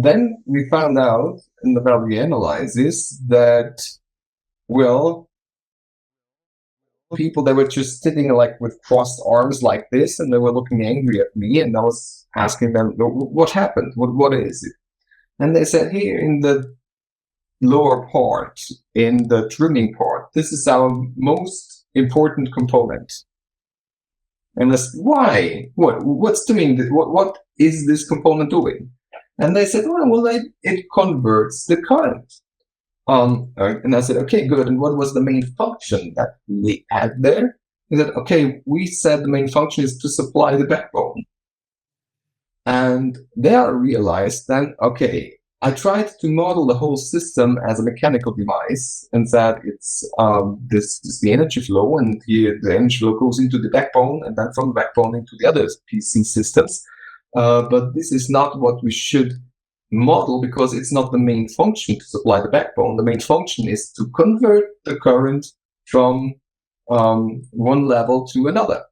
then we found out in the value analysis that, well, people that were just sitting like with crossed arms like this, and they were looking angry at me, and I was asking them, what happened? What is it? And they said, here in the lower part, in the trimming part, this is our most important component. And I said, why? What's doing this? What is this component doing? And they said, well, it converts the current. And I said, okay, good. And what was the main function that we had there? He said, okay, we said the main function is to supply the backbone. And there I realized then, okay, I tried to model the whole system as a mechanical device and said it's this is the energy flow, and here the energy flow goes into the backbone and then from the backbone into the other PC systems. But this is not what we should model, because it's not the main function to supply the backbone. The main function is to convert the current from one level to another.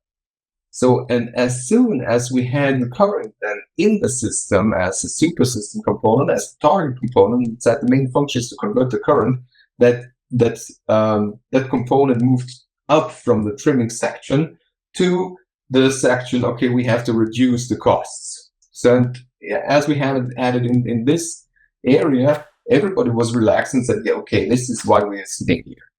So, and as soon as we had the current then in the system as a super system component, as a target component, that the main function is to convert the current, that component moved up from the trimming section to the section, okay, we have to reduce the costs. So, as we have it added in this area, everybody was relaxed and said, yeah, okay, this is why we're sitting here.